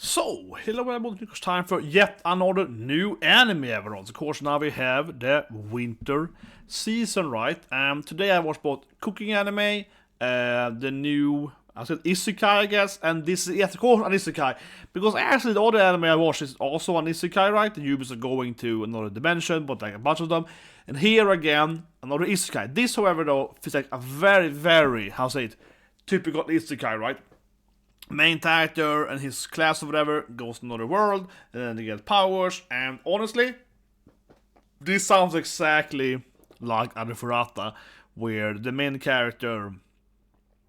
So, hello everyone, it's time for yet another new anime everyone. Of course, now we have the winter season, right? Today I watched both cooking anime, the new, I said Isekai I guess, and this is, yes, of course, an Isekai. Because actually the other anime I watched is also an Isekai, right? The humans are going to another dimension, but like a bunch of them. And here again, another Isekai. This, however, though, feels like a very, how say it, typical Isekai, right? Main character and his class or whatever goes to another world, and then they get powers, and honestly, this sounds exactly like Arifurata, where the main character,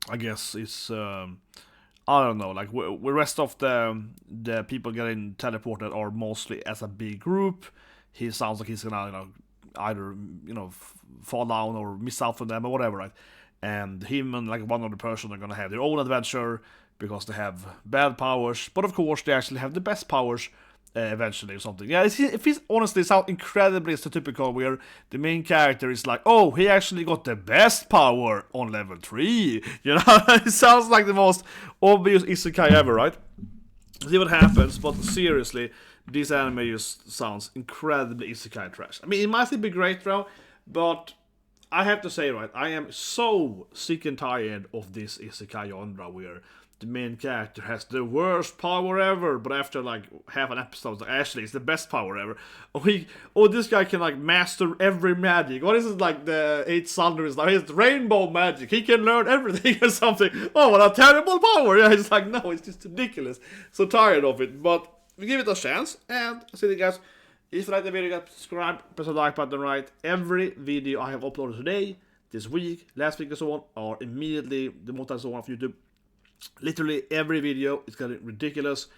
I guess, is, I don't know, like, the rest of the people getting teleported are mostly as a big group. He sounds like he's gonna, either, fall down or miss out from them or whatever, right? And him and, like, one other person are gonna have their own adventure, because they have bad powers, but of course they actually have the best powers eventually or something. Yeah, it feels honestly sounds incredibly stereotypical where the main character is like, oh, he actually got the best power on level 3. It sounds like the most obvious isekai ever, right? See what happens, but seriously, this anime just sounds incredibly isekai trash. I mean, it might still be great though, but I have to say, right, I am so sick and tired of this isekai genre where the main character has the worst power ever, but after like half an episode, it's like, actually, it's the best power ever. This guy can like master every magic. What is it, like the 8 Thunders? Like his rainbow magic. He can learn everything or something. Oh, what a terrible power! Yeah, it's like, no, it's just ridiculous. So tired of it, but we give it a chance. And I see you guys. If you like the video, guys, subscribe, press the like button, right? Every video I have uploaded today, this week, last week, and so on, are immediately the most I saw on YouTube. Literally every video is getting ridiculous.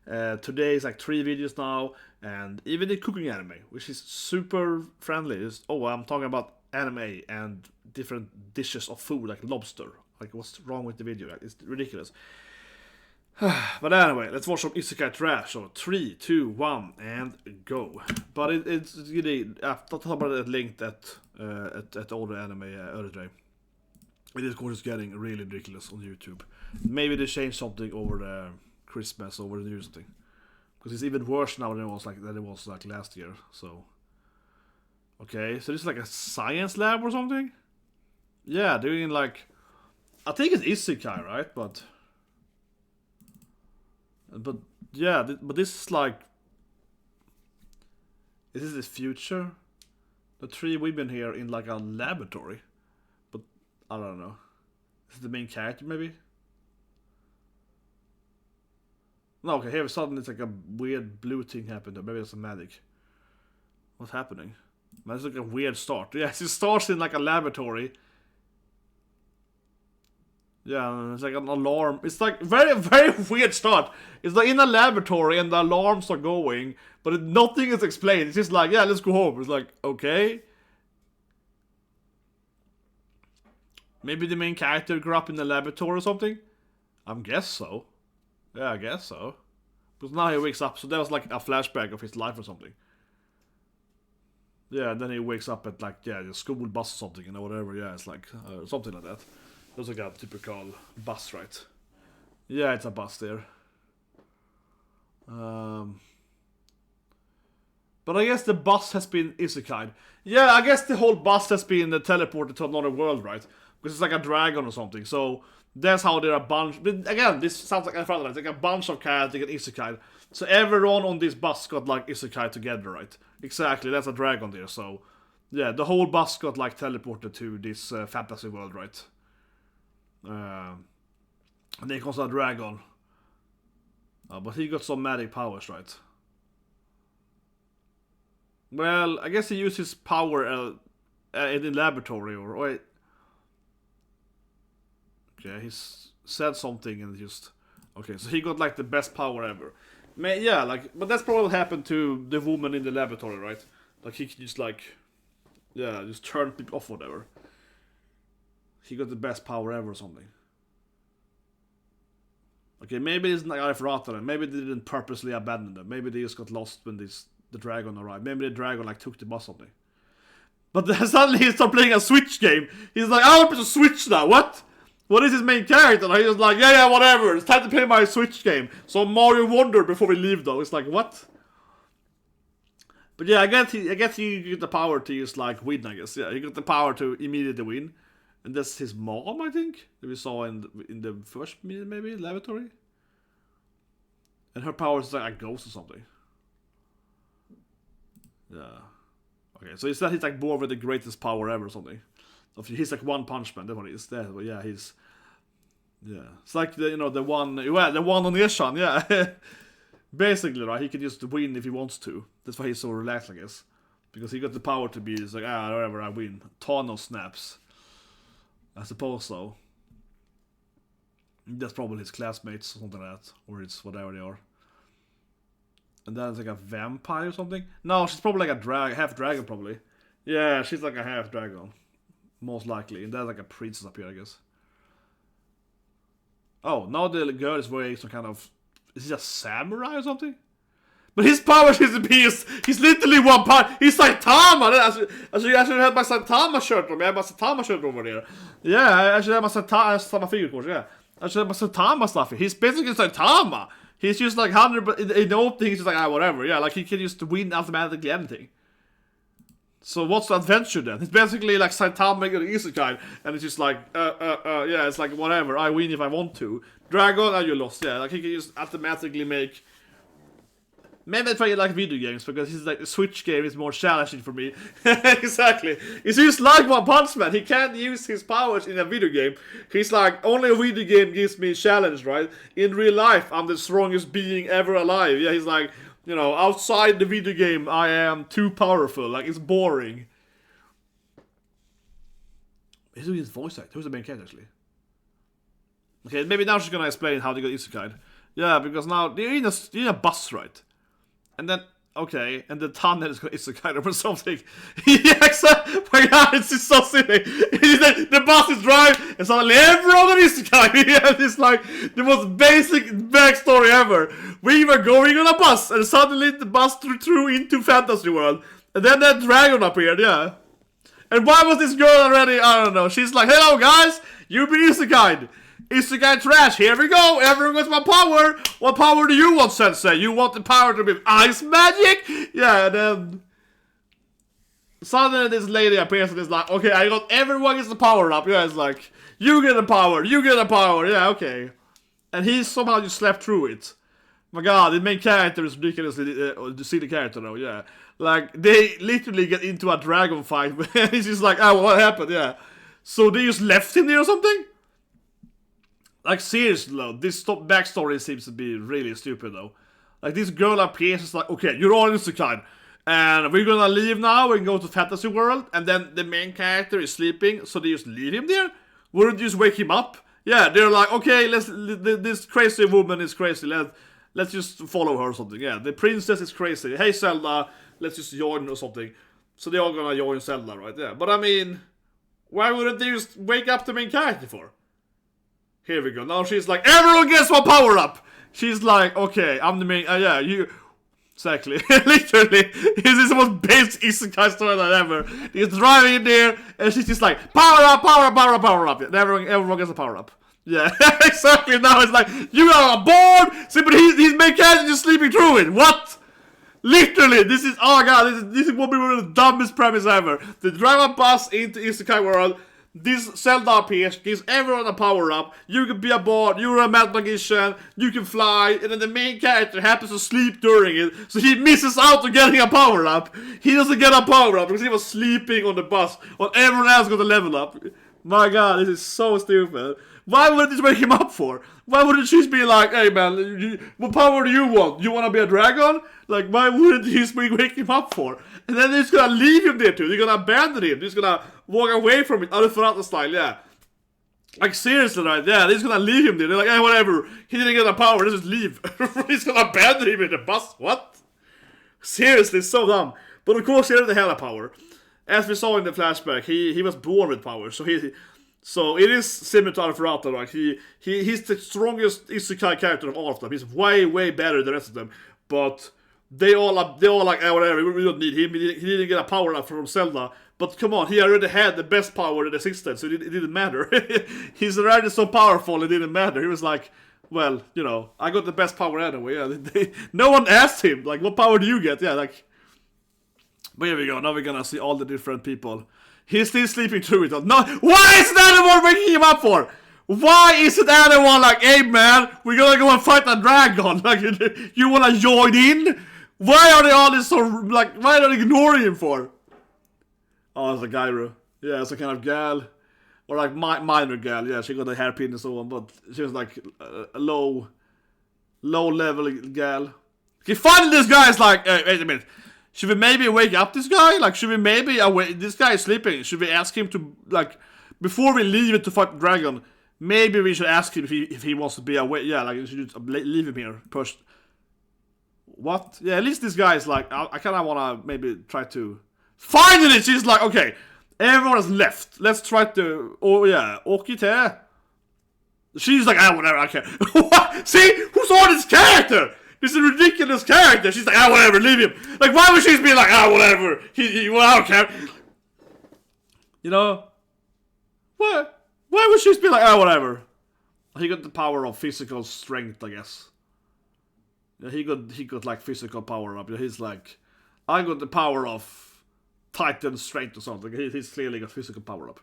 Today is like 3 videos now, and even the cooking anime, which is super friendly. I'm talking about anime and different dishes of food like lobster. Like, what's wrong with the video? Like, it's ridiculous. But anyway, let's watch some isekai trash. So 3, 2, 1, and go. But it's really, I thought about it linked at all the anime earlier today. It is, of course, getting really ridiculous on YouTube. Maybe they changed something over the Christmas, over the New Year, something. Because it's even worse now than it was like last year. So, okay, so this is like a science lab or something. Yeah, doing like, I think it's isekai, right? But yeah, but this is like, is this the future? The 3 women here in like a laboratory. I don't know. Is it the main character, maybe? No, okay, here suddenly it's like a weird blue thing happened. Maybe it's a magic. What's happening? Man, it's like a weird start. Yes, it starts in like a laboratory. Yeah, it's like an alarm. It's like very weird start. It's like in a laboratory and the alarms are going, but nothing is explained. It's just like, yeah, let's go home. It's like, okay. Maybe the main character grew up in the laboratory or something? I guess so. Yeah, I guess so. Because now he wakes up, so that was like a flashback of his life or something. Yeah, and then he wakes up at like, yeah, the school bus or something, whatever, yeah, it's like, something like that. That's like a typical bus, right? Yeah, it's a bus there. But I guess the bus has been isekai. Yeah, I guess the whole bus has been teleported to another world, right? Because it's like a dragon or something. So that's how they're a bunch. But again, this sounds like it's like a bunch of characters get isekai. So everyone on this bus got like isekai together, right? Exactly, that's a dragon there. So yeah, the whole bus got like teleported to this fantasy world, right? And then comes a dragon. But he got some magic powers, right? Well, I guess he used his power in the laboratory, or wait. Okay, he said something and just... Okay, so he got like the best power ever. Yeah, like, but that's probably what happened to the woman in the laboratory, right? Like, he could just like... Yeah, just turn people off, whatever. He got the best power ever or something. Okay, maybe it's like Arifurata, maybe they didn't purposely abandon them. Maybe they just got lost when the dragon arrived. Maybe the dragon like took the bus or something. But then suddenly he started playing a Switch game. He's like, I want to Switch now, what? What is his main character? And he was like, yeah, whatever. It's time to play my Switch game. So Mario Wonder before we leave, though. It's like, what? But yeah, I guess he get the power to use like win. I guess he got the power to immediately win, and that's his mom, I think, that we saw in the first minute, maybe lavatory. And her power is like a ghost or something. Yeah. Okay, so he's like born with the greatest power ever or something. He's like One Punch Man. That one is there. But yeah, he's It's like the one on the Ishan. Yeah, basically, right? He can just win if he wants to. That's why he's so relaxed, I guess, because he got the power to be. It's like whatever, I win. Thanos snaps. I suppose so. That's probably his classmates or something like that, or it's whatever they are. And then it's like a vampire or something. No, she's probably like a half dragon, probably. Yeah, she's like a half dragon. Most likely. And there's like a princess up here, I guess. Oh, now the girl is wearing some kind of... Is he a samurai or something? But his power is a beast. He's literally one part. He's Saitama. I should have my Saitama shirt on me. I have my Saitama shirt over there. Yeah, I should have my Saitama figure, of course, yeah. I should have my Saitama stuff. He's basically Saitama. He's just like 100, in the opening he's just like, whatever. Yeah, like he can just win automatically anything. So what's the adventure then? It's basically like Saitama making an Isekai, and it's just like, yeah, it's like whatever, I win if I want to. Dragon, you lost, yeah, like he can just automatically make... Maybe that's why you like video games, because he's like, the Switch game is more challenging for me. Exactly. It's just like One Punch Man, he can't use his powers in a video game. He's like, only a video game gives me a challenge, right? In real life, I'm the strongest being ever alive. Yeah, he's like... outside the video game, I am too powerful. Like, it's boring. Who's doing his voice act? Who's the main character, actually? Okay, maybe now she's gonna explain how they got Isekai. Yeah, because now, they're in a bus, right? And then, okay, and the tunnel is got Isekai or something. Yeah, exactly. My god, it's just so silly. The bus is driving, and suddenly everyone is Isekai. Yeah, it's like the most basic backstory ever. We were going on a bus, and suddenly the bus threw into fantasy world. And then that dragon appeared, yeah. And why was this girl already? I don't know. She's like, hello guys, you've been Isekai. Isekai trash, here we go, everyone gets my power. What power do you want, Sensei? You want the power to be ice magic? Yeah, and then... Suddenly this lady appears and is like, okay, everyone gets the power up. Yeah, it's like, you get the power, yeah, okay. And he somehow just slept through it. My god, the main character is ridiculously the silly character though, yeah. Like, they literally get into a dragon fight, and he's just like, what happened, yeah. So they just left him there or something? Like, seriously though, this backstory seems to be really stupid though. Like, this girl appears, is like, okay, you're all Isekai, and we're gonna leave now and go to fantasy world, and then the main character is sleeping, so they just leave him there? Wouldn't you just wake him up? Yeah, they're like, okay, this crazy woman is crazy, let's just follow her or something. Yeah, the princess is crazy. Hey Zelda, let's just join or something. So they're all gonna join Zelda, right? Yeah, but I mean, why wouldn't they just wake up the main character for? Here we go. Now she's like, everyone gets one power up. She's like, okay, I'm the main. Yeah, you. Exactly. Literally, this is the most basic Isekai storyline ever. He's driving in there, and she's just like, power up, power up, power up, power up. And everyone gets a power up. Yeah, exactly. Now it's like, you are bored. See, but his main character just sleeping through it. What? Literally, this is, oh my god, this is what we were the dumbest premise ever. They drive a bus into Isekai world. This Zelda appears, gives everyone a power up. You can be a bard, you're a mad magician, you can fly, and then the main character happens to sleep during it, so he misses out on getting a power up. He doesn't get a power up because he was sleeping on the bus while everyone else got a level up. My god, this is so stupid. Why would this wake him up for? Why wouldn't she be like, hey man, what power do you want? You want to be a dragon? Like, why wouldn't he wake him up for? And then they're just gonna leave him there too. They're gonna abandon him. They're just gonna walk away from it. Arifurata style, yeah. Like, seriously, right? Yeah, they're just gonna leave him there. They're like, hey, whatever. He didn't get the power. Let's just leave. He's gonna abandon him in the bus. What? Seriously, it's so dumb. But of course, he didn't have a power. As we saw in the flashback, he was born with power. So it is similar to Arifurata, right? He's the strongest Isekai character of all of them. He's way, way better than the rest of them. But... They all like, whatever, we don't need him. He didn't get a power up from Zelda. But come on, he already had the best power that existed, so it didn't matter. He's already so powerful, it didn't matter. He was like, well, you know, I got the best power anyway. Yeah, no one asked him, like, what power do you get? Yeah, like... But here we go, now we're gonna see all the different people. He's still sleeping through it all. No, why isn't anyone waking him up for? Why isn't anyone like, hey man, we're gonna go and fight a dragon? Like, you wanna join in? Why are they all this so, like, why are they ignoring him for? Oh, it's a gyro. Yeah, it's a kind of gal. Or like minor gal, yeah, she got a hairpin and so on, but she was like a low level gal. Okay, finally this guy is like, wait a minute. Should we maybe wake up this guy? Like, should we maybe this guy is sleeping. Should we ask him to, like, before we leave it to fight the dragon, maybe we should ask him if he wants to be awake. Yeah, like, we should leave him here first. What? Yeah, at least this guy is like, I kind of want to maybe try to... Finally, she's like, okay, everyone has left. Let's try to... Oh, yeah, Okite. She's like, whatever, I can't. What? See? Who saw this character? This is a ridiculous character. She's like, whatever, leave him. Like, why would she be like, whatever. Well, I don't care. You know? Why would she be like, whatever? He got the power of physical strength, I guess. Yeah, he got like physical power up. He's like, I got the power of Titan strength or something. He's clearly got physical power up.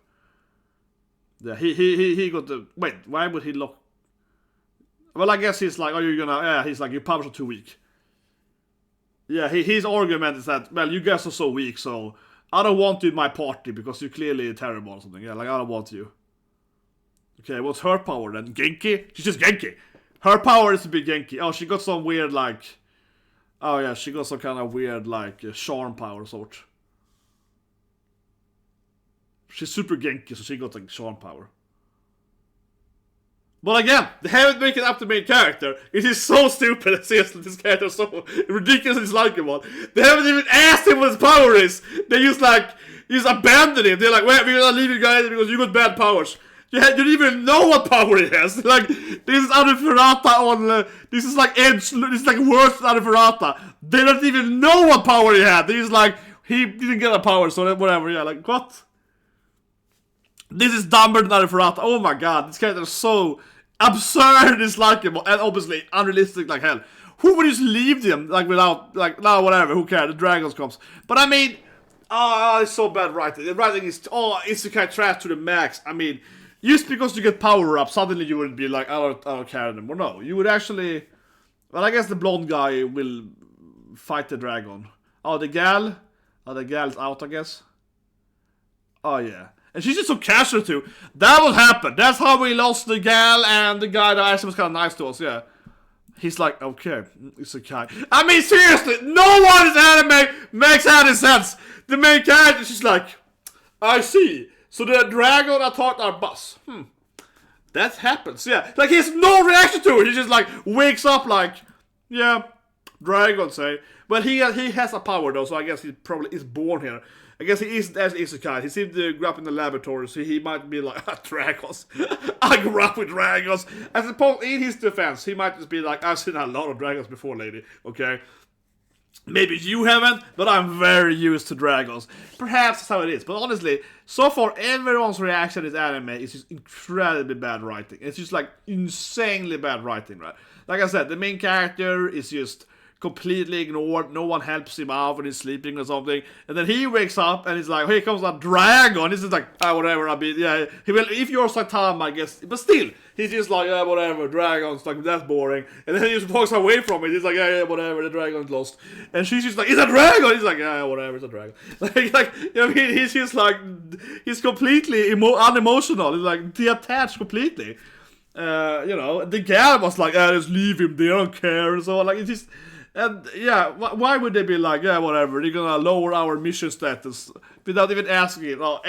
Yeah, he got the... Wait, why would he look... Well, I guess he's like, he's like, your powers are too weak. Yeah, his argument is that, well, you guys are so weak, so I don't want you in my party because you're clearly terrible or something. Yeah, like, I don't want you. Okay, what's her power then? Genki? She's just Genki. Her power is to be Genki. Oh, she got some weird, like... Oh, yeah, she got some kind of weird, like, charm power sort. She's super Genki, so she got, like, charm power. But again, they haven't made it up to main character. It is so stupid. Seriously, this character is so ridiculous and dislikable. They haven't even asked him what his power is. They just abandoned him. They're like, wait, we're gonna leave you guys because you got bad powers. You don't even know what power he has. Like, this is Anuferata on... this is like Edge... This is like worse than Anuferata. They don't even know what power he had. They're just like, he didn't get a power, so whatever. Yeah, like, what? This is dumber than Anuferata. Oh my god, this character is so... absurd, dislikable, and obviously unrealistic like hell. Who would just leave them like without, like, no, whatever, who cares, the dragons comes. But I mean, it's so bad writing. The writing is, Isekai trash to the max. I mean, just because you get power up, suddenly you wouldn't be like, I don't care anymore. No, you would actually, well, I guess the blonde guy will fight the dragon. Oh, the gal is out, I guess. Oh yeah. And she's just so casual too. That will happen. That's how we lost the gal and the guy that actually was kind of nice to us, yeah. He's like, okay, it's a guy. I mean, seriously, no one in anime makes any sense. The main character, she's like, I see. So the dragon attacked our bus. That happens, yeah. Like, he has no reaction to it. He just, like, wakes up like, yeah, dragon, say. But he has a power, though, so I guess he probably is born here. I guess he isn't as Isekai. He seemed to grow up in the laboratory, so he might be like, dragons. I grew up with dragons. I suppose in his defense, he might just be like, I've seen a lot of dragons before, lady. Okay? Maybe you haven't, but I'm very used to dragons. Perhaps that's how it is. But honestly, so far, everyone's reaction to this anime is just incredibly bad writing. It's just like insanely bad writing, right? Like I said, the main character is just completely ignored. No one helps him out when he's sleeping or something. And then he wakes up and he's like, here comes a dragon. He's just like, whatever, I'll be, yeah. He will, if you're Saitama, I guess. But still, he's just like, whatever, dragons, like, that's boring. And then he just walks away from it. He's like, yeah, whatever, the dragon's lost. And she's just like, it's a dragon! He's like, yeah, whatever, it's a dragon. Like, you know what I mean? He's just like, he's completely unemotional. He's like, detached completely. You know, the gal was like, just leave him there, I don't care. And so, like, it's just... And yeah, why would they be like, yeah, whatever, they're gonna lower our mission status without even asking it? No,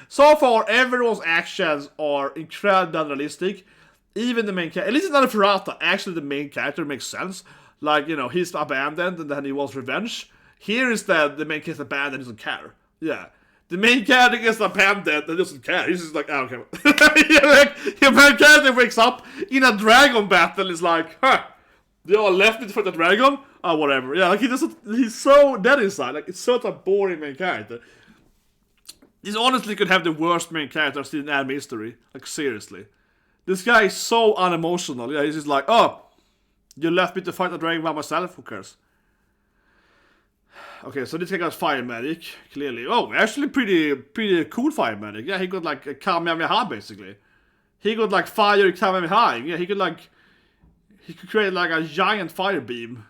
so far, everyone's actions are incredibly unrealistic. Even the main character, at least in Naruto, actually the main character makes sense. Like, you know, he's abandoned and then he wants revenge. Here instead, the main character abandoned and doesn't care. Yeah. The main character gets abandoned and doesn't care. He's just like, I don't care. Like, the main character wakes up in a dragon battle, is like, huh. They all left me for the dragon? Oh, whatever. Yeah, like, he's so dead inside. Like, it's such a boring main character. This honestly could have the worst main character in anime history. Like, seriously. This guy is so unemotional. Yeah, he's just like, oh, you left me to fight a dragon by myself? Who cares? Okay, so this guy got fire magic, clearly. Oh, actually pretty cool fire magic. Yeah, he got like a Kamehameha, basically. He got like fire Kamehameha. Yeah, he could create like a giant fire beam.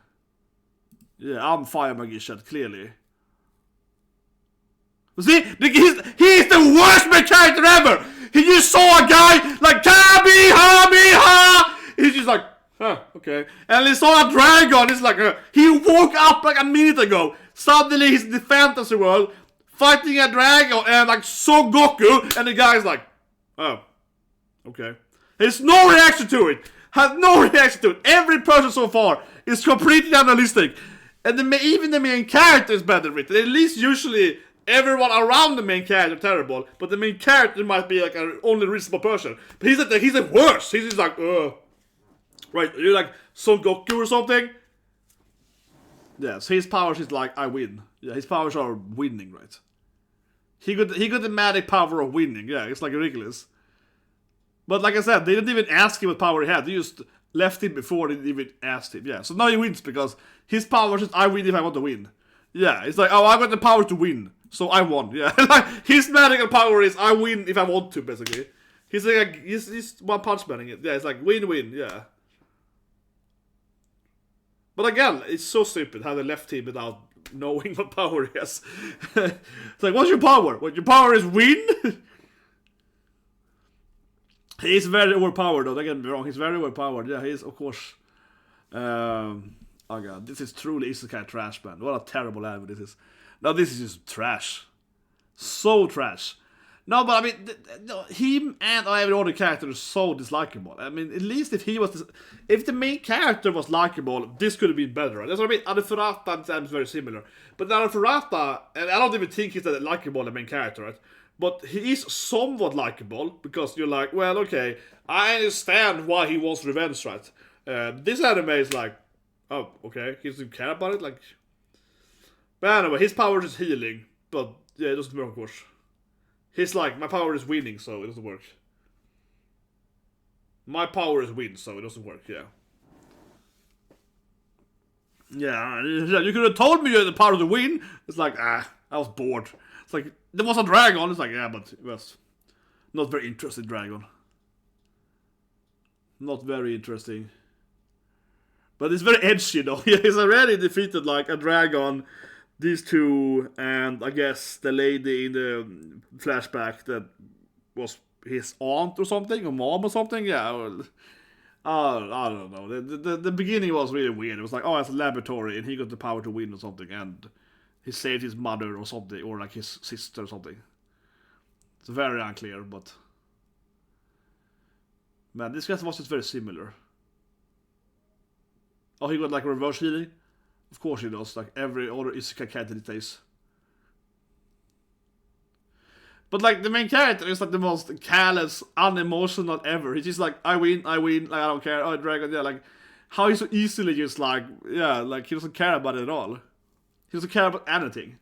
Yeah, I'm fire magician, clearly. See, he's the worst main character ever! He just saw a guy like Kamehameha! He's just like, huh, okay. And he saw a dragon, it's like, he woke up like a minute ago. Suddenly he's in the fantasy world, fighting a dragon and like Son Goku, and the guy's like, oh, okay. There's no reaction to it! Has no reaction to it! Every person so far is completely unrealistic. And even the main character is better written. At least usually everyone around the main character is terrible, but the main character might be like an only reasonable person. But he's the worst. He's just like, right, you're like Son Goku or something? Yeah, so his powers is like, I win. Yeah, his powers are winning, right? He got the magic power of winning, yeah, it's like ridiculous. But like I said, they didn't even ask him what power he had, they just left him before they didn't even ask him, yeah. So now he wins because his powers is, I win if I want to win. Yeah, it's like, oh, I got the power to win, so I won, yeah. Like, his magical power is, I win if I want to, basically. He's like, he's one punch manning it, yeah, it's like, win-win, yeah. But again, it's so stupid how they left him without knowing what power he has. It's like, what's your power? What, your power is win? He's very overpowered though, don't get me wrong, he's very overpowered, yeah, he's of course... oh god, this is truly Isekai trash, man. What a terrible anime this is. No, this is just trash. So trash. No, but I mean, him and every other character is so dislikable. I mean, at least if if the main character was likable, this could have been better. Right? That's what I mean. Anuferata is very similar. But Anuferata, and I don't even think he's that likable, the main character, right? But he is somewhat likable, because you're like, well, okay, I understand why he wants revenge, right? This anime is like, oh, okay, he doesn't care about it, like... But anyway, his power is healing, but yeah, it doesn't work, of course. He's like, my power is winning, so it doesn't work. My power is win, so it doesn't work, yeah. Yeah, you could have told me you had the power to win. It's like, I was bored. It's like, there was a dragon. It's like, yeah, but it was not very interesting dragon. Not very interesting. But it's very edgy, though. Yeah, he's already defeated, like, a dragon, these two, and I guess the lady in the flashback that was his aunt or something, or mom or something, yeah, well, I don't know. The beginning was really weird. It was like, oh, it's a laboratory, and he got the power to win or something, and he saved his mother or something, or like his sister or something. It's very unclear, but... Man, this guy was just very similar. Oh, he got like reverse healing? Of course he does, like every other Isekai character these days. But like the main character is like the most callous, unemotional ever. He's just like, I win, like I don't care, oh dragon, yeah, like how he so easily just like, yeah, like he doesn't care about it at all. He doesn't care about anything.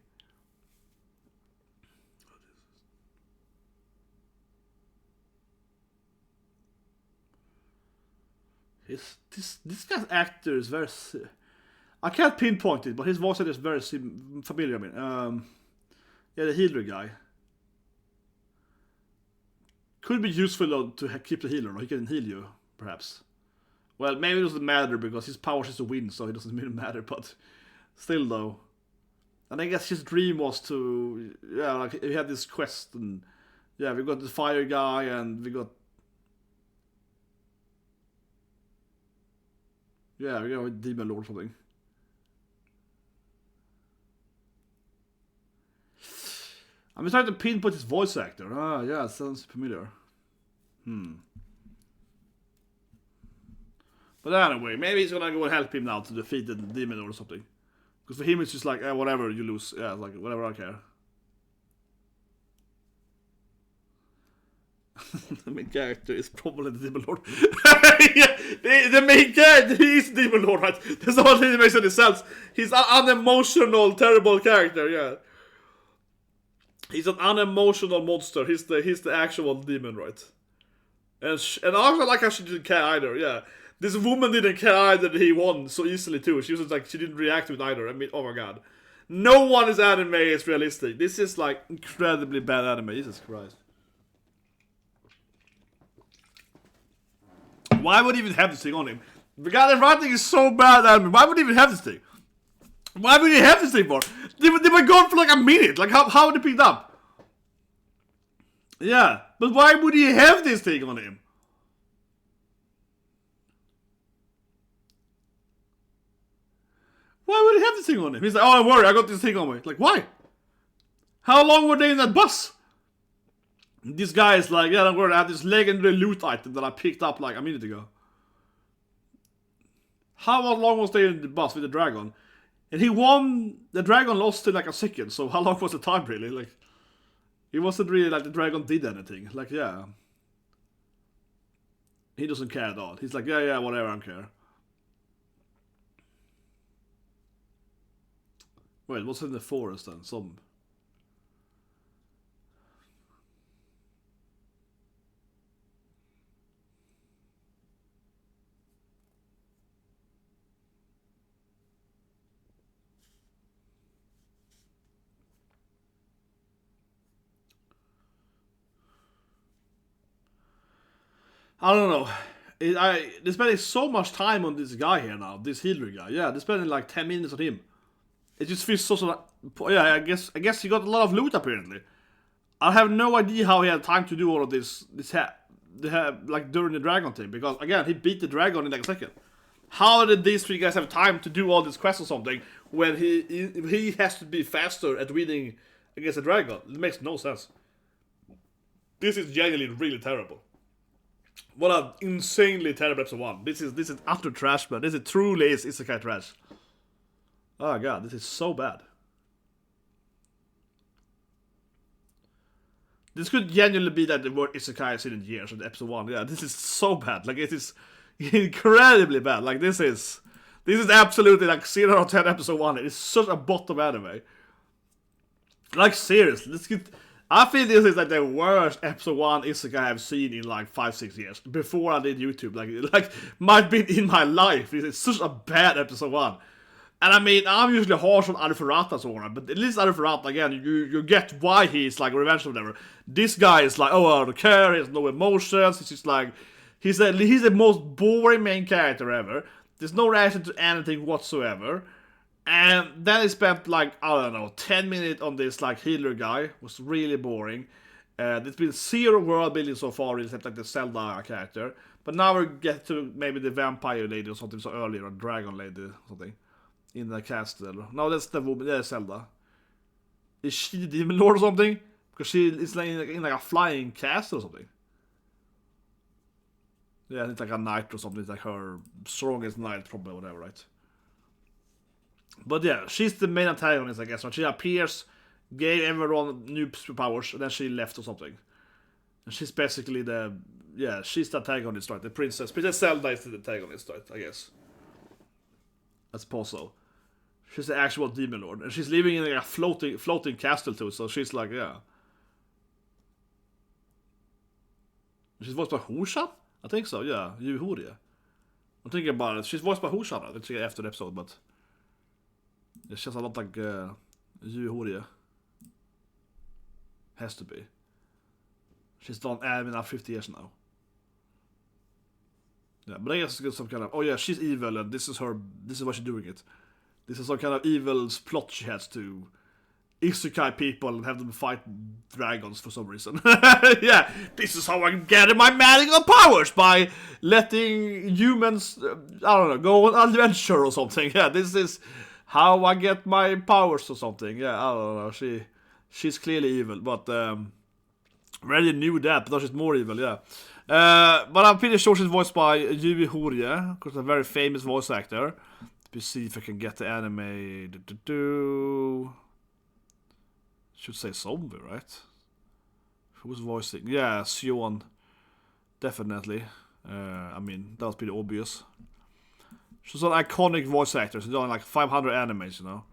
This guy's actor is very... I can't pinpoint it, but his voice is very familiar. I mean, yeah, the healer guy could be useful to keep the healer. He can heal you, perhaps. Well, maybe it doesn't matter because his power is to win, so it doesn't really matter. But still, though, and I guess his dream was to, yeah, like he had this quest, and yeah, we got the fire guy, and we got. Yeah, we got a demon lord or something. I'm trying to pinpoint his voice actor. Ah, yeah, sounds familiar. But anyway, maybe he's gonna go and help him now to defeat the demon lord or something. Because for him it's just like, whatever, you lose. Yeah, like, whatever, I care. The main character is probably the demon lord. Yeah, the main character is the demon lord, right? That's all that makes any sense. He's an unemotional, terrible character, yeah. He's an unemotional monster. He's the actual demon, right? And also like how she didn't care either. Yeah, this woman didn't care either that he won so easily too. She was like she didn't react to it either. I mean, oh my god, no one is anime is realistic. This is like incredibly bad anime. Jesus Christ. Why would he even have this thing on him? The guy that writing is so bad anime. Why would he even have this thing? Why would he have this thing for? They were gone for like a minute. Like how would he pick it up? Yeah, but why would he have this thing on him? Why would he have this thing on him? He's like, oh, don't worry, I got this thing on me. Like, why? How long were they in that bus? This guy is like, yeah, don't worry, I have this legendary loot item that I picked up like a minute ago. How long was they in the bus with the dragon? And he won, the dragon lost in like a second, so how long was the time really? Like, it wasn't really like the dragon did anything. Like, yeah. He doesn't care at all. He's like, yeah, whatever, I don't care. Wait, what's in the forest then? Some... I don't know. They're spending so much time on this guy here now, this healer guy. Yeah, they're spending like 10 minutes on him. It just feels so like, yeah, I guess he got a lot of loot apparently. I have no idea how he had time to do all of this like during the dragon thing, because again, he beat the dragon in like a second. How did these three guys have time to do all this quest or something when he has to be faster at winning against a dragon? It makes no sense. This is genuinely really terrible. What an insanely terrible episode 1. This is utter trash, man. This is truly Isekai trash. Oh god, this is so bad. This could genuinely be that the word Isekai I've seen in years in episode 1. Yeah, this is so bad. Like, it is incredibly bad. Like, this is absolutely like 0 out of 10 episode 1. It is such a bottom anime. Like, seriously, I feel this is like the worst episode 1 Isekai I've seen in like 5-6 years. Before I did YouTube. Like might be in my life. It's such a bad episode 1. And I mean, I'm usually harsh on Arifurata so on, but at least Arifurata, again, you get why he's like revenge or whatever. This guy is like, oh, I don't care, he has no emotions, he's just like, he's the most boring main character ever. There's no reaction to anything whatsoever. And then he spent like, I don't know, 10 minutes on this like healer guy. It was really boring. There's been 0 world building so far, except like the Zelda character. But now we get to maybe the vampire lady or something so earlier, or dragon lady or something. In the castle. No, that's the woman, that's Zelda. Is she the demon lord or something? Because she is like in like a flying castle or something. Yeah, it's like a knight or something. It's like her strongest knight, probably, whatever, right? But yeah, she's the main antagonist, I guess. When she appears, gave everyone new superpowers, and then she left or something. And she's basically she's the antagonist, right? The Princess Zelda is the antagonist, right? I guess. I suppose so. She's the actual demon lord, and she's living in like a floating castle too. So she's like, yeah. She's voiced by Hushan? I think so. Yeah, Yuhuria. I'm thinking about it. She's voiced by Hushan. I think after the episode, but it sounds a lot like Yuhuria. Has to be. She's done anime now 50 years now. Yeah, but I guess it's some kind of, oh yeah, she's evil and this is why she's doing it. This is some kind of evil plot she has to isekai people and have them fight dragons for some reason. Yeah, this is how I get my magical powers, by letting humans, I don't know, go on an adventure or something. Yeah, this is how I get my powers or something. Yeah, I don't know, she's clearly evil, but already knew that, but now she's more evil, yeah. But I'm pretty sure she's voiced by Yui Horie, because a very famous voice actor. Let's see if I can get the anime. Should say zombie, right? Who's voicing? Yeah, Sion. Definitely. I mean, that was pretty obvious. She's an iconic voice actor. She's done like 500 animes, you know.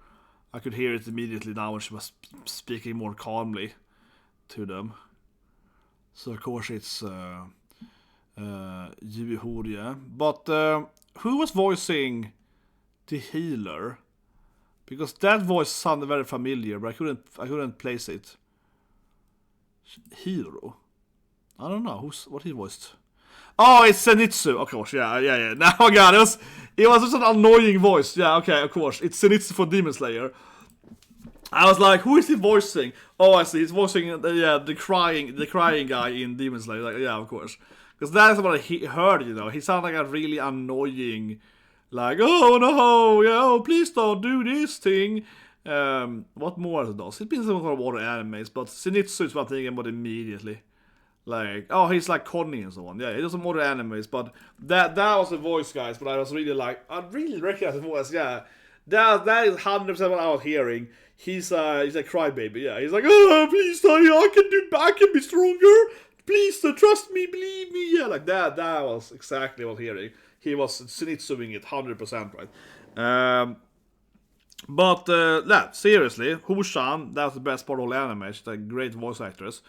I could hear it immediately now when she was speaking more calmly. to them. So of course it's Yuhoria. But who was voicing the healer? Because that voice sounded very familiar, but I couldn't place it. Hero? I don't know what he voiced. Oh, it's Zenitsu, of course. Yeah. Now I got it. It was just an annoying voice. Yeah, okay, of course. It's Zenitsu for Demon Slayer. I was like, who is he voicing? Oh, I see. He's voicing the crying guy in Demon Slayer. Like, yeah, of course. Because that's what I heard. He sounded like a really annoying, like, oh no, yeah, please don't do this thing. What more it does? It's been some kind of other animes, but Zenitsu is what I'm thinking about immediately. Like, oh, he's like Connie and so on. Yeah, he does some other animes, but that was the voice, guys. But I was really like, I really recognize the voice. Yeah, that is 100% what I was hearing. He's a crybaby. Yeah, he's like, oh, please, I can be stronger. Please, trust me, believe me. Yeah, like that. That was exactly what I was hearing. He was Zenitsuing it 100%, right? But seriously, Hushan, that's the best part of all anime. She's a great voice actress.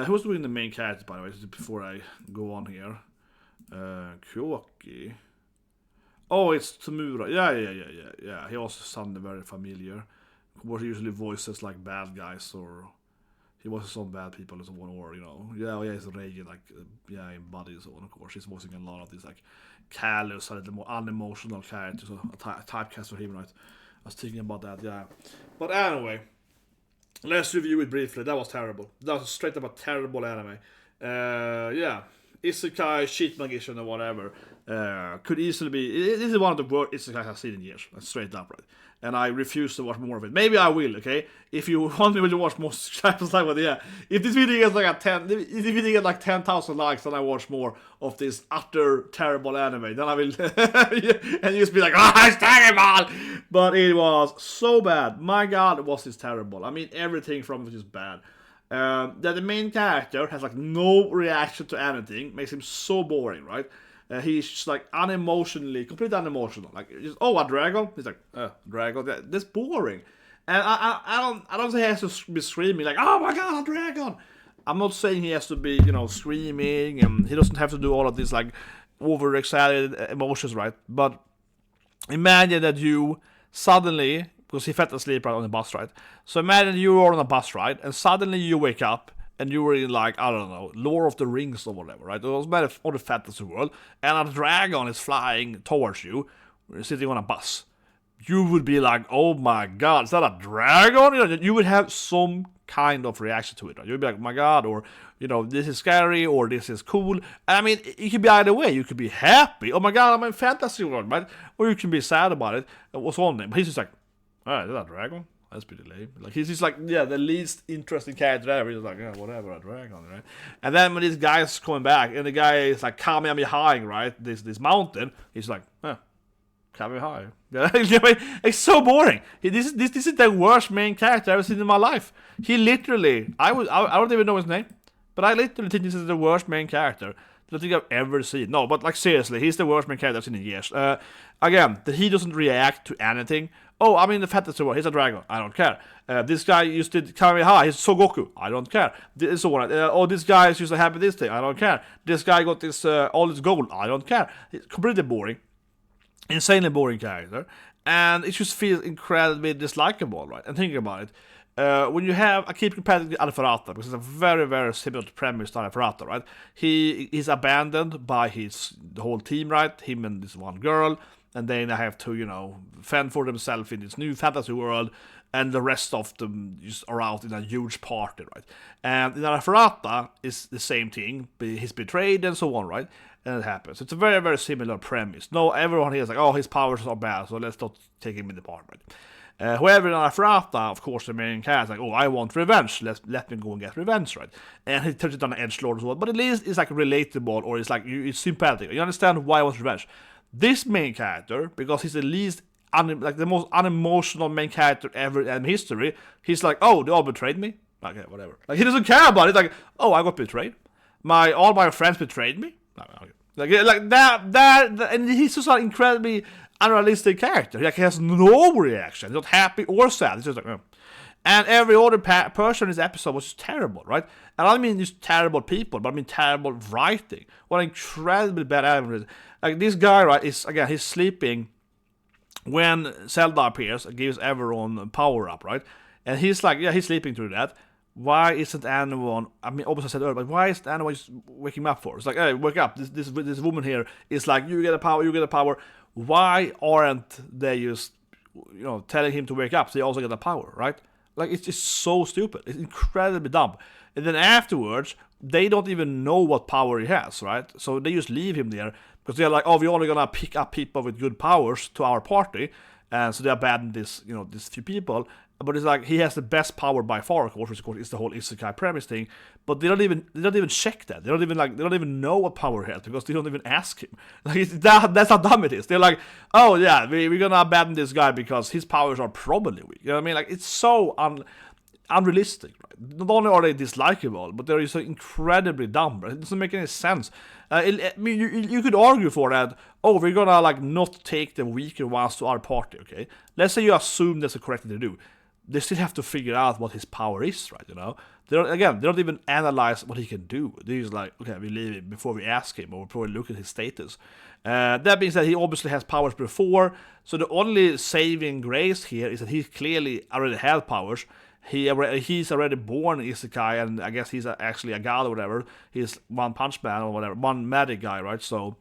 Who's doing the main character, by the way, before I go on here? Kyoki. Oh, it's Tamura. Yeah. He also sounded very familiar. What he usually voices like bad guys, or he voices some bad people or someone, or he's Reagan, like in Buddy and so on. Of course, he's voicing a lot of these like callous, a little more unemotional characters, so a typecast for him, right? I was thinking about that, yeah. But anyway. Let's review it briefly. That was terrible. That was straight up a terrible anime. Isekai, shit magician, or whatever. Could easily be. This is one of the worst Isekai I've seen in years. Straight up, right? And I refuse to watch more of it. Maybe I will, okay? If you want me to watch more types like that, yeah. If this video gets like if this video gets like 10,000 likes, then I watch more of this utter terrible anime. Then I will, and you just be like, oh, it's terrible! But it was so bad. My God, was this terrible. I mean, everything from it is bad. That the main character has like no reaction to anything, makes him so boring, right? He's just like completely unemotional. Like, just, oh, a dragon? He's like, dragon? That's boring. And I don't say he has to be screaming like, oh my God, a dragon! I'm not saying he has to be, screaming, and he doesn't have to do all of these like over-excited emotions, right? But imagine that you suddenly, because he fell asleep right on the bus ride. So imagine you are on a bus ride, and suddenly you wake up, and you were in like, I don't know, Lord of the Rings or whatever, right? It was better on the fantasy world, and a dragon is flying towards you, sitting on a bus. You would be like, oh my God, is that a dragon? You would have some kind of reaction to it, right? You'd be like, oh my God, or, this is scary, or this is cool. I mean, it could be either way. You could be happy, oh my God, I'm in fantasy world, right? Or you can be sad about it. What's on it? But he's just like, is that a dragon? That's pretty lame. Like, he's just like, the least interesting character ever. He's like, whatever, a dragon, right? And then when this guy's coming back, and the guy is like KAMEHAMEHA, right? This mountain, he's like, KAMEHAMEHA. It's so boring. This is the worst main character I've ever seen in my life. He literally, I don't even know his name, but I literally think this is the worst main character that I think I've ever seen. No, but like seriously, he's the worst main character I've seen in years. Again, that he doesn't react to anything. Oh, I'm in the fantasy world. He's a dragon. I don't care. This guy used to KAMEHA. He's Son Goku. I don't care. So on. This guy is used to have this thing. I don't care. This guy got this all this gold. I don't care. It's completely boring, insanely boring character, and it just feels incredibly dislikable, right? And thinking about it, when you have, I keep comparing to Alfarata because it's a very, very similar premise to Alfarata, right? He is abandoned by the whole team, right? Him and this one girl. And then they have to, fend for themselves in this new fantasy world, and the rest of them just are out in a huge party, right? And in Arafurata is the same thing. He's betrayed and so on, right? And it happens. It's a very, very similar premise. No, everyone here is like, oh, his powers are bad, so let's not take him in the part, right? However, in Arafurata, of course, the main character is like, oh, I want revenge. Let me go and get revenge, right? And he turns it on an edgelord as well. But at least it's like relatable, or it's like it's sympathetic. You understand why he wants revenge. This main character, because he's the most unemotional main character ever in history, he's like, oh, they all betrayed me? Okay, whatever. Like, he doesn't care about it. Like, oh, I got betrayed. All my friends betrayed me? Okay. Like that, and he's just an incredibly unrealistic character. Like, he has no reaction. He's not happy or sad. He's just like, And every other person in this episode was just terrible, right? And I don't mean just terrible people, but I mean terrible writing. What incredibly bad acting. Like this guy, right, is again, he's sleeping when Zelda appears and gives everyone power up, right? And he's like, yeah, he's sleeping through that. Why isn't anyone? I mean, obviously I said earlier, but why isn't anyone just waking him up for? It's like, hey, wake up! This woman here is like, you get a power, you get a power. Why aren't they just, telling him to wake up so he also get the power, right? Like, it's just so stupid. It's incredibly dumb. And then afterwards, they don't even know what power he has, right? So they just leave him there because they're like, oh, we're only gonna pick up people with good powers to our party, and so they abandon these few people. But it's like he has the best power by far, of course, which of course is the whole Isekai premise thing. But they don't even check that. They don't even know what power he has because they don't even ask him. Like that's how dumb it is. They're like, oh yeah, we're gonna abandon this guy because his powers are probably weak. You know what I mean? Like it's so unrealistic. Right? Not only are they dislikable, but they're so incredibly dumb. Right? It doesn't make any sense. I mean, you could argue for that. Oh, we're gonna like not take the weaker ones to our party. Okay, let's say you assume that's the correct thing to do. They still have to figure out what his power is, right? They don't even analyze what he can do. They're just like, okay, we leave him before we ask him or before we look at his status. That being said, he obviously has powers before, so the only saving grace here is that he clearly already had powers. He's already born Isekai, and I guess he's actually a god or whatever. He's One Punch Man or whatever, one magic guy, right? So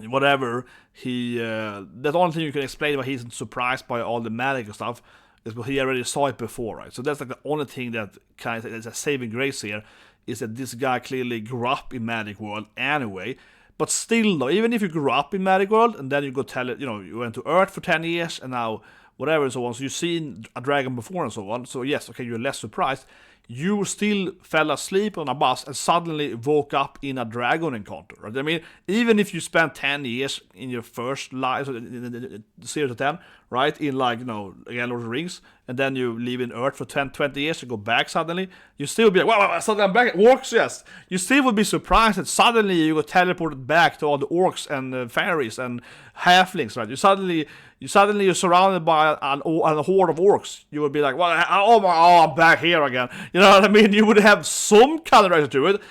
whatever, that's the only thing you can explain why he's surprised by all the magic and stuff. Is because he already saw it before, right? So that's like the only thing that kind of is a saving grace here, is that this guy clearly grew up in Magic World anyway. But still, though, even if you grew up in Magic World and then you go tell it, you went to Earth for 10 years and now whatever and so on, so you've seen a dragon before and so on. So yes, okay, you're less surprised. You still fell asleep on a bus and suddenly woke up in a dragon encounter, right? I mean, even if you spent 10 years in your first life, 0 to 10, right, in like, again, Lord of the Rings, and then you live in Earth for 20 years and go back suddenly, you still be like, wow, suddenly I'm back. It works, yes. You still would be surprised that suddenly you got teleported back to all the orcs and fairies and halflings, right? You're surrounded by a horde of orcs. You would be like, well, I'm back here again. You know what I mean? You would have some kind of reaction to it.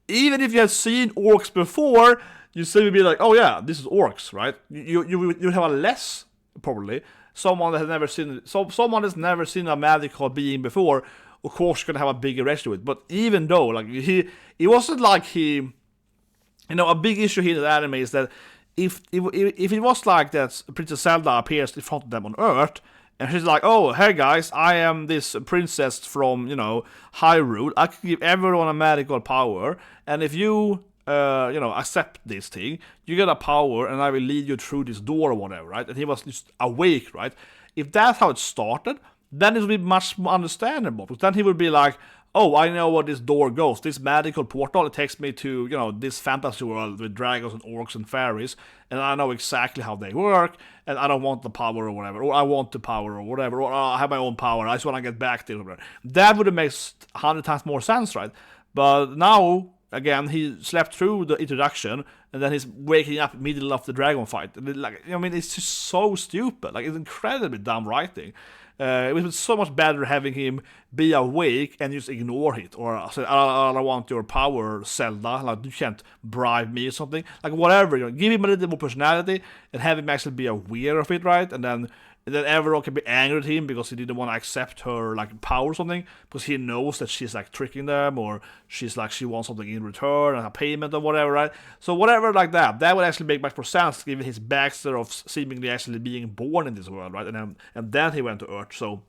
Even if you have seen orcs before, you still would be like, oh yeah, this is orcs, right? You have a less, probably, someone that has never seen a magical being before, of course you're gonna have a bigger reaction to it. But even though, like, it wasn't like a big issue here in the anime is that if it was like that Princess Zelda appears in front of them on Earth, and she's like, oh, hey guys, I am this princess from, Hyrule. I can give everyone a magical power, and if you, accept this thing, you get a power, and I will lead you through this door or whatever, right? And he was just awake, right? If that's how it started, then it would be much more understandable, because then he would be like, oh, I know where this door goes. This magical portal, it takes me to, this fantasy world with dragons and orcs and fairies, and I know exactly how they work, and I don't want the power or whatever, or I want the power or whatever, or I have my own power, I just want to get back to it. That would have made 100 times more sense, right? But now, again, he slept through the introduction, and then he's waking up in the middle of the dragon fight. It's just so stupid. Like, it's incredibly dumb writing. It would be so much better having him be awake and just ignore it, or say, I don't want your power, Zelda, like, you can't bribe me or something, like, whatever, give him a little more personality, and have him actually be aware of it, right, and then everyone can be angry at him because he didn't want to accept her, like, power or something, because he knows that she's, like, tricking them, or she's, like, she wants something in return, and a payment or whatever, right? So whatever like that would actually make much more sense, given his backstory of seemingly actually being born in this world, right? And then he went to Earth, so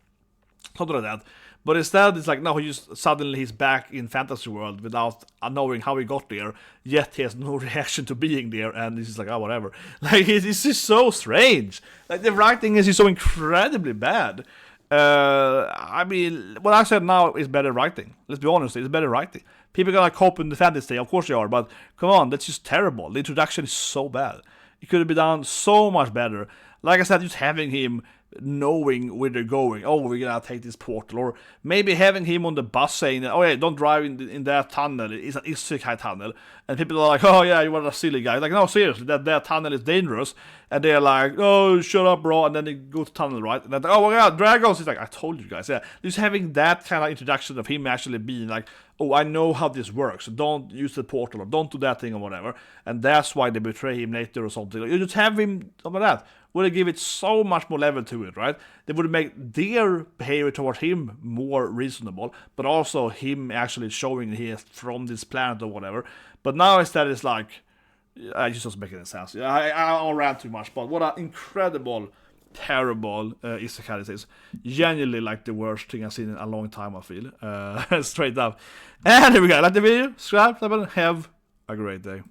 something like that. But instead, it's like, no, he's back in fantasy world without knowing how he got there, yet he has no reaction to being there, and he's just like, oh, whatever. Like, it's just so strange. Like, the writing is just so incredibly bad. I mean, what I said now is better writing. Let's be honest, it's better writing. People are gonna cope and defend this thing, of course they are, but come on, that's just terrible. The introduction is so bad. It could have been done so much better. Like I said, just having him knowing where they're going. Oh, we're gonna take this portal, or maybe having him on the bus saying, "Oh yeah, don't drive in that tunnel. It's an Isekai tunnel." And people are like, "Oh yeah, you are a silly guy." Like, no, seriously, that tunnel is dangerous. And they're like, "Oh, shut up, bro." And then they go to tunnel, right? And then, "Oh my god, dragons!" He's like, "I told you guys." Yeah, just having that kind of introduction of him actually being like, "Oh, I know how this works. So don't use the portal, or don't do that thing, or whatever." And that's why they betray him later or something. Like, you just have him about that. Would have give it so much more level to it, right? They would make their behavior towards him more reasonable, but also him actually showing he is from this planet or whatever. But now instead it's like, it just doesn't make any sense. I ran too much, but what an incredible, terrible Isekai this is. Genuinely like the worst thing I've seen in a long time, I feel. Straight up. And here we go. Like the video, subscribe, have a great day.